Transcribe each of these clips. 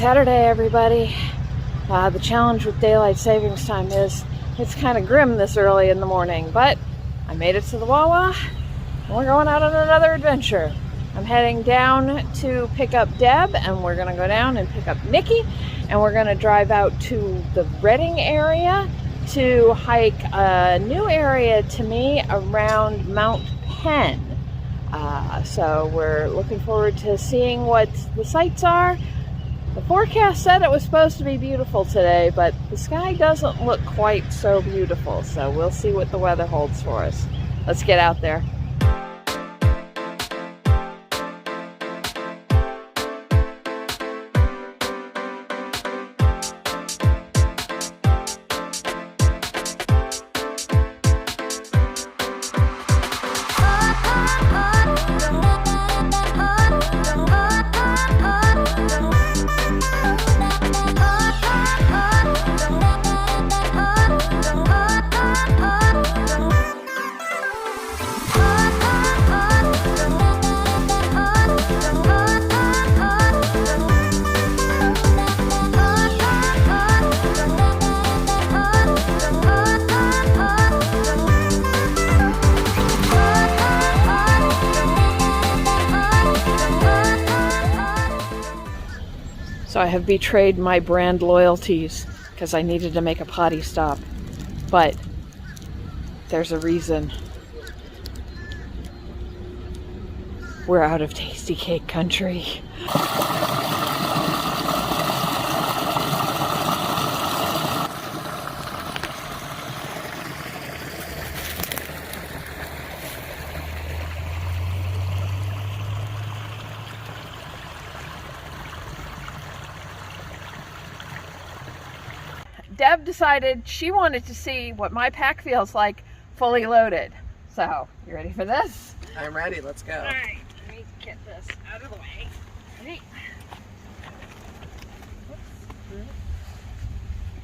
Saturday, everybody. The challenge with daylight savings time is it's kind of grim this early in the morning, but I made it to the Wawa and we're going out on another adventure. I'm heading down to pick up Deb, and we're gonna go down and pick up Nikki, and we're gonna drive out to the Redding area to hike a new area to me around Mount Penn. So we're looking forward to seeing what the sights are. The forecast said it was supposed to be beautiful today, but the sky doesn't look quite so beautiful, so we'll see what the weather holds for us. Let's get out there. So I have betrayed my brand loyalties because I needed to make a potty stop, but there's a reason. We're out of Tasty Cake country. Deb decided she wanted to see what my pack feels like fully loaded. So, you ready for this? I'm ready, let's go. Alright, let me get this out of the way. Ready?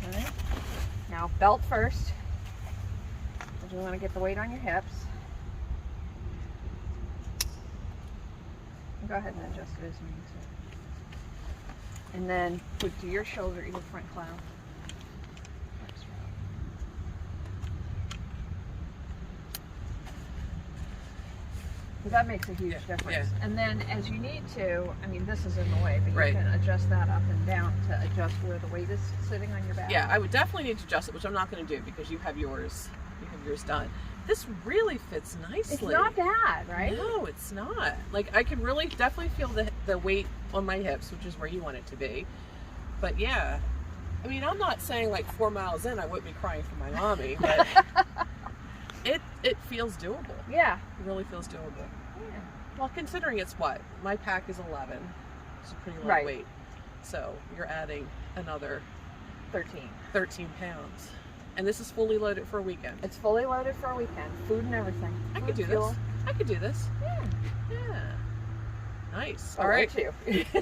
Alright. Now, belt first. You want to get the weight on your hips. Go ahead and adjust it as you need to. And then put to your shoulder, either front cloud. That makes a huge difference. Yeah. And then as you need to, I mean, this is in the way, but you can adjust that up and down to adjust where the weight is sitting on your back. Yeah, I would definitely need to adjust it, which I'm not going to do because you have yours done. This really fits nicely. It's not bad, right? No, it's not. Like, I can really definitely feel the weight on my hips, which is where you want it to be. But yeah, I mean, I'm not saying like 4 miles in I wouldn't be crying for my mommy, but it feels doable. Yeah. It really feels doable. Yeah. Well, considering it's what? My pack is 11. It's a pretty lightweight. So you're adding another 13 pounds. And this is fully loaded for a weekend. It's fully loaded for a weekend. Food and everything. I could do this. I could do this. Yeah. Nice. All right. Too.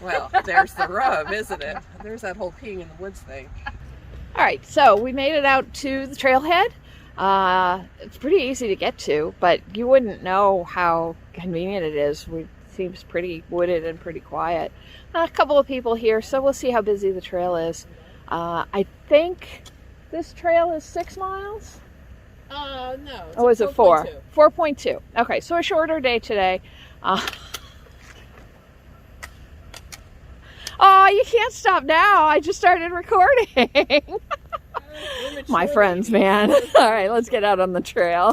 Well, there's the rub, isn't it? There's that whole peeing in the woods thing. All right. So we made it out to the trailhead. It's pretty easy to get to, but you wouldn't know how convenient it is. It seems pretty wooded and pretty quiet. A couple of people here, so we'll see how busy the trail is. I think this trail is 6 miles? No. Oh, is it 4? 4.2. Okay, so a shorter day today. Oh, you can't stop now. I just started recording. My friends, man. All right, let's get out on the trail.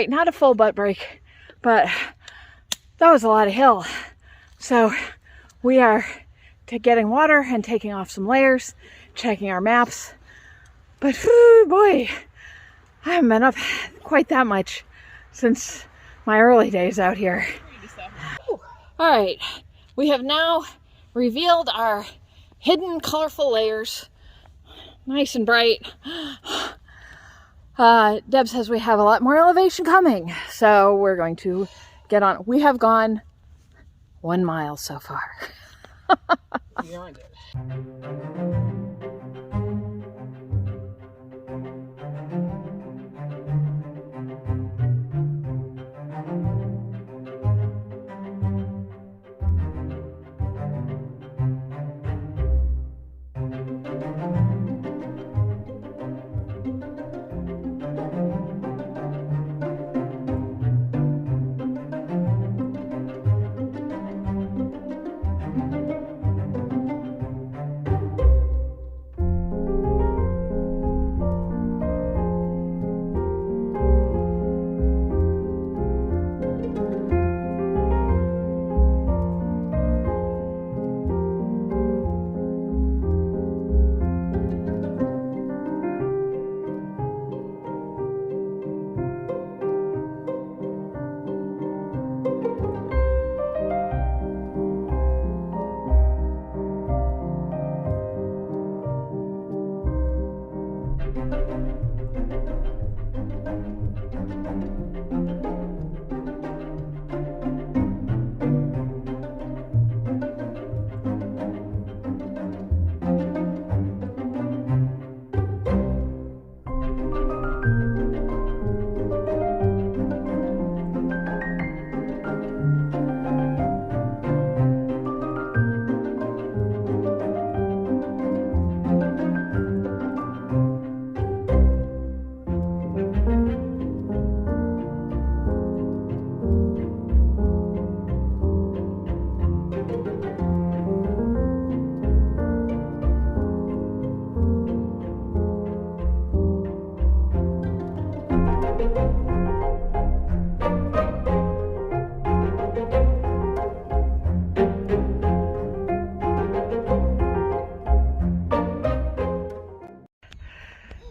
right, not a full butt break, but that was a lot of hill. So we are getting water and taking off some layers, checking our maps. But whew, boy, I haven't been up quite that much since my early days out here. All right, we have now revealed our hidden colorful layers, nice and bright. Deb says we have a lot more elevation coming, so we're going to get on. We have gone 1 mile so far. Beyond it.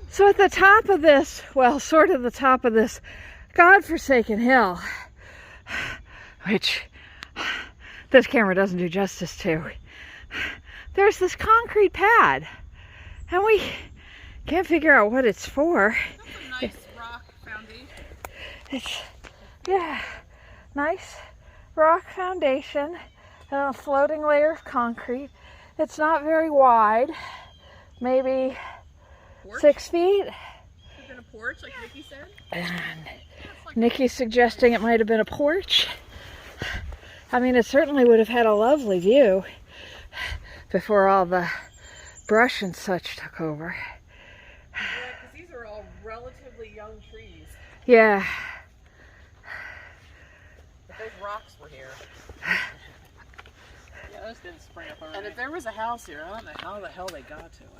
So at the top of this, well, sort of the top of this godforsaken hill, which this camera doesn't do justice to, there's this concrete pad, and we can't figure out what it's for. That's a nice rock foundation. It's, yeah, nice rock foundation and a floating layer of concrete. It's not very wide, maybe Porch? 6 feet. Is it a porch, like Nikki said? And Nikki's suggesting it might have been a porch. I mean, it certainly would have had a lovely view before all the brush and such took over. Yeah, because these are all relatively young trees. Yeah. But those rocks were here. Yeah, those didn't spring up already. And if there was a house here, I don't know how the hell they got to it.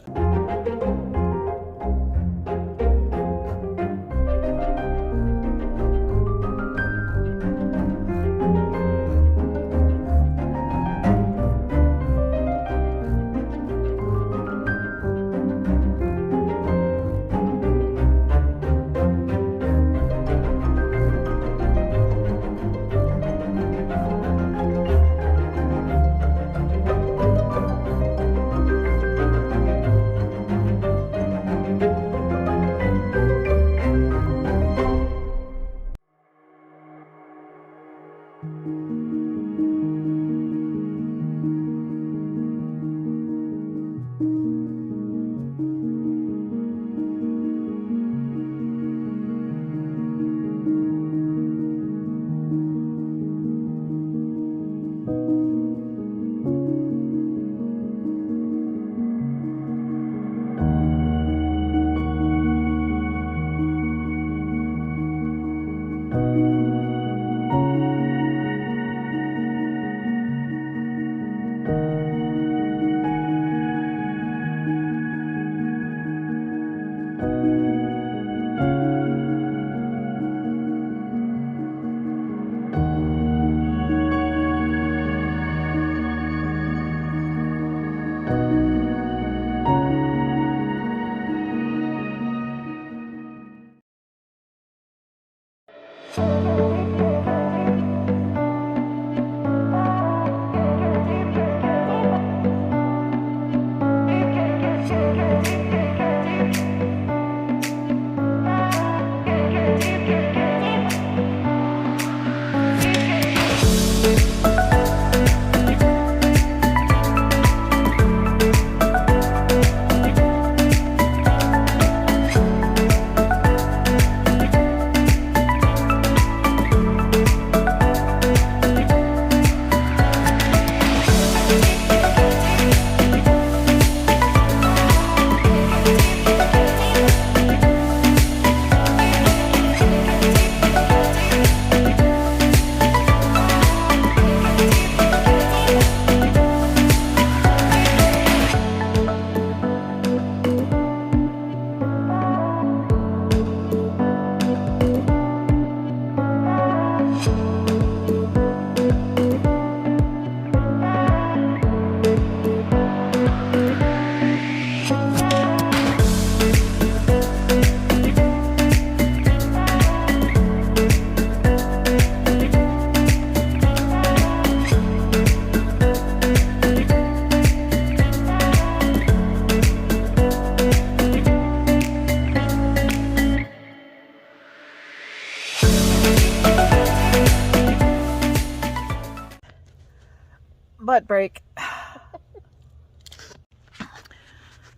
Butt break.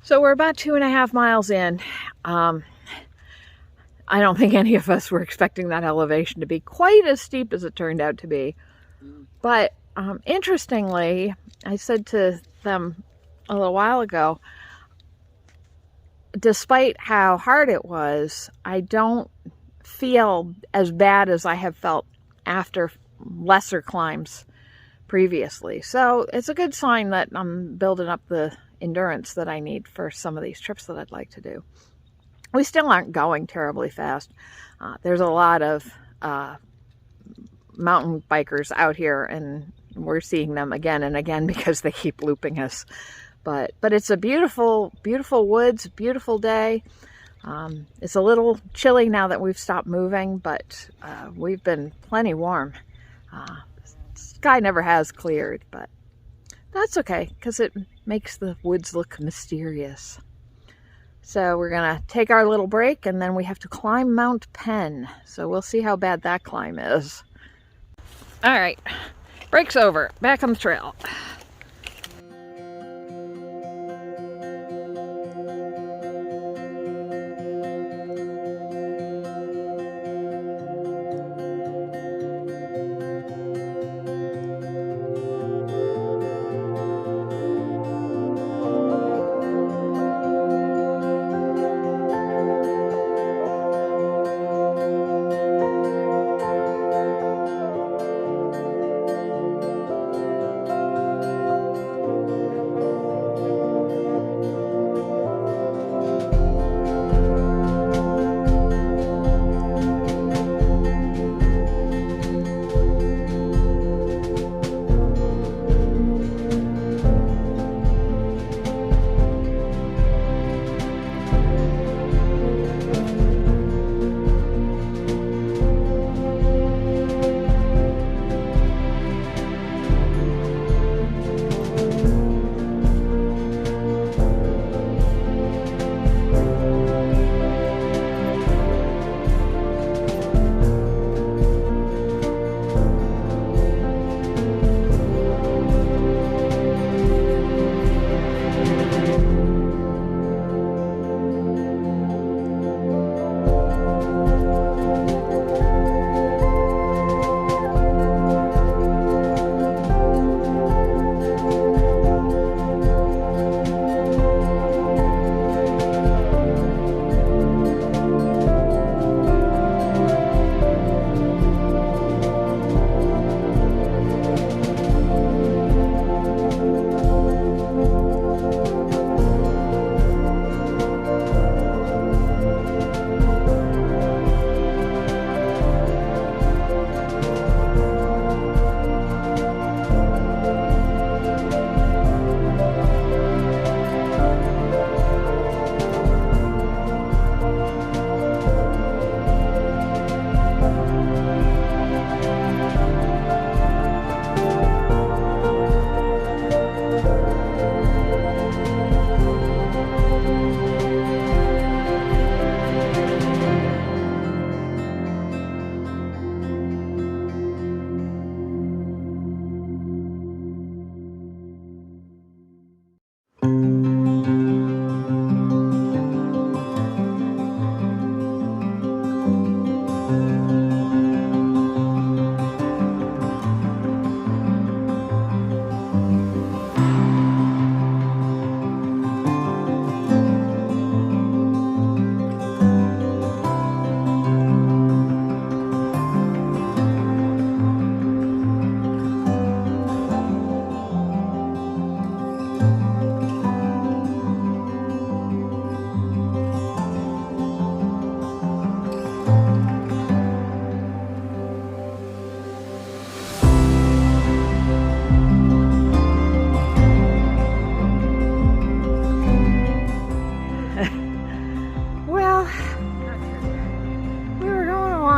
So we're about 2.5 miles in. I don't think any of us were expecting that elevation to be quite as steep as it turned out to be. But interestingly, I said to them a little while ago, despite how hard it was, I don't feel as bad as I have felt after lesser climbs previously. So it's a good sign that I'm building up the endurance that I need for some of these trips that I'd like to do. We still aren't going terribly fast. There's a lot of mountain bikers out here, and we're seeing them again and again because they keep looping us. But it's a beautiful, beautiful woods, beautiful day. It's a little chilly now that we've stopped moving, but we've been plenty warm. Sky never has cleared, but that's okay because it makes the woods look mysterious. So we're gonna take our little break, and then we have to climb Mount Penn. So we'll see how bad that climb is. All right, break's over. Back on the trail.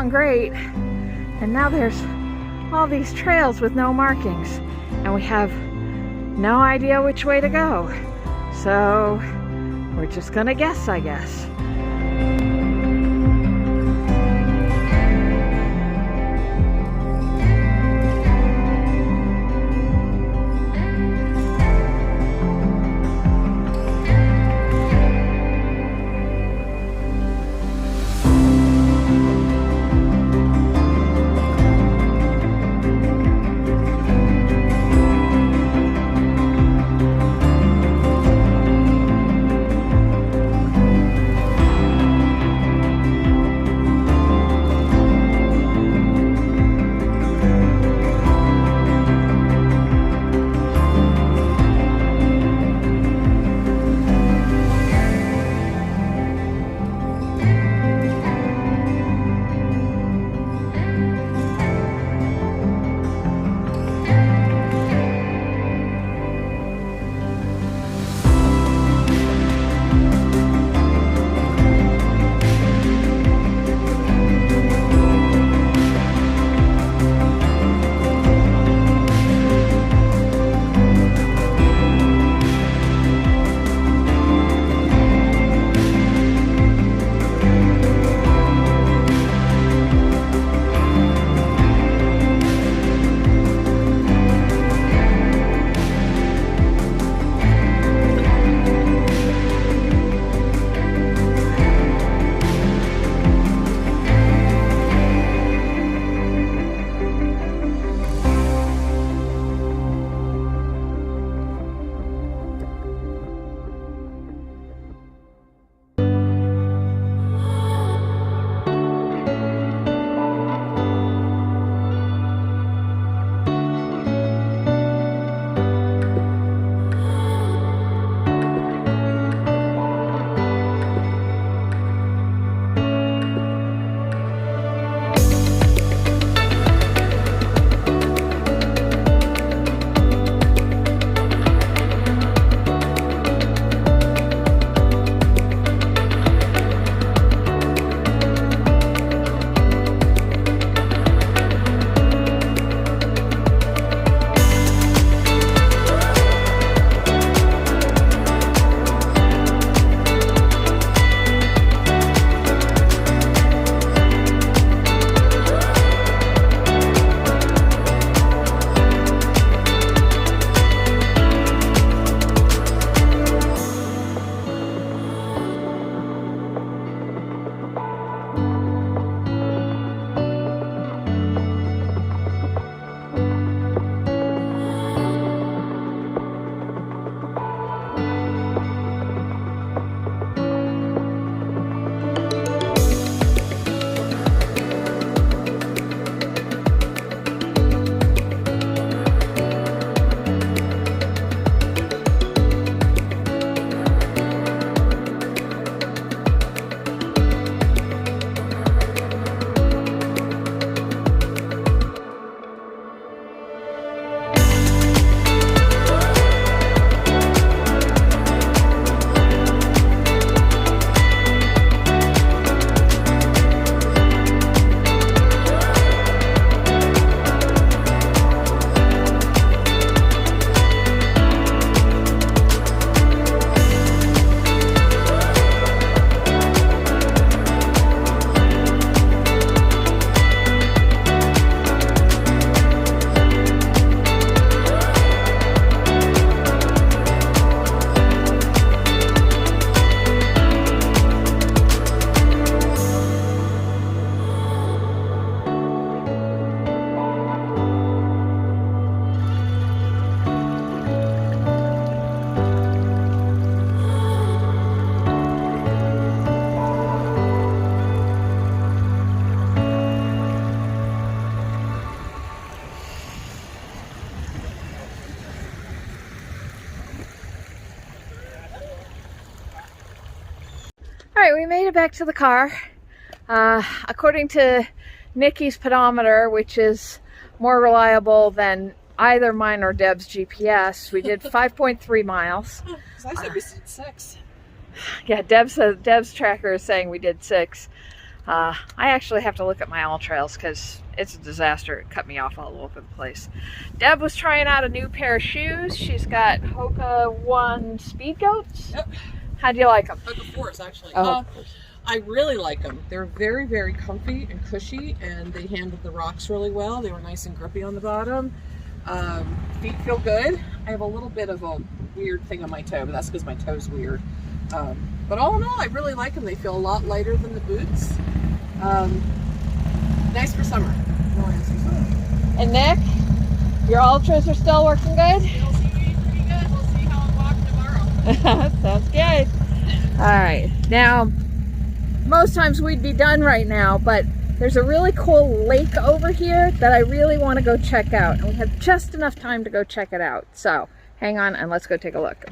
along great. And now there's all these trails with no markings, and we have no idea which way to go. So we're just gonna guess, I guess. All right, we made it back to the car. According to Nikki's pedometer, which is more reliable than either mine or Deb's GPS, we did 5.3 miles. I said we did 6. Yeah, Deb's tracker is saying we did 6. I actually have to look at my all trails because it's a disaster. It cut me off all over the place. Deb was trying out a new pair of shoes. She's got Hoka 1 Speed Goats. Yep. How do you like them? Hoka 4s, actually. Oh, I really like them. They're very, very comfy and cushy, and they handled the rocks really well. They were nice and grippy on the bottom. Feet feel good. I have a little bit of a weird thing on my toe, but that's because my toe's weird. But all in all, I really like them. They feel a lot lighter than the boots. Nice for summer. Really nice for summer. and Nick, your ultras are still working good? It'll seem pretty good. We'll see how I walk tomorrow. Sounds good. All right, now most times we'd be done right now, but there's a really cool lake over here that I really want to go check out, and we have just enough time to go check it out. So hang on and let's go take a look.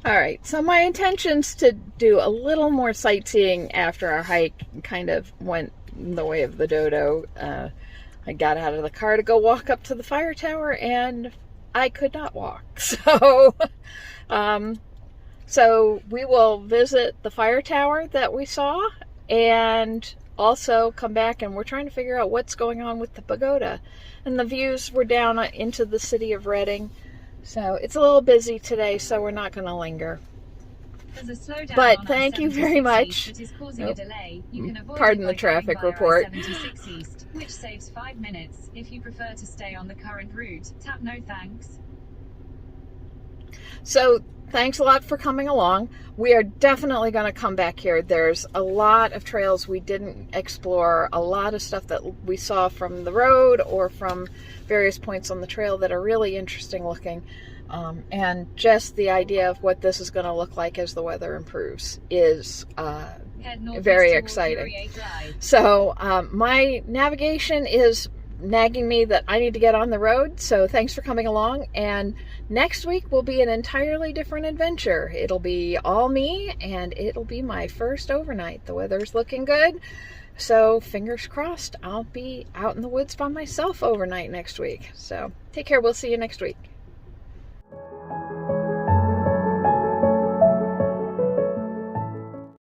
All right, so my intention's to do a little more sightseeing after our hike kind of went the way of the dodo. I got out of the car to go walk up to the fire tower, and I could not walk. So we will visit the fire tower that we saw, and also come back, and we're trying to figure out what's going on with the pagoda. And the views were down into the city of Reading. So it's a little busy today, so we're not going to linger. But thank you very much. Pardon the traffic report. Which saves 5 minutes. If you prefer to stay on the current route, tap no thanks. So thanks a lot for coming along. We are definitely going to come back here. There's a lot of trails we didn't explore, a lot of stuff that we saw from the road or from various points on the trail that are really interesting looking. And just the idea of what this is going to look like as the weather improves is very exciting. So my navigation is nagging me that I need to get on the road, so thanks for coming along, and next week will be an entirely different adventure. It'll be all me, and it'll be my first overnight. The weather's looking good, so fingers crossed I'll be out in the woods by myself overnight next week. So take care, we'll see you next week.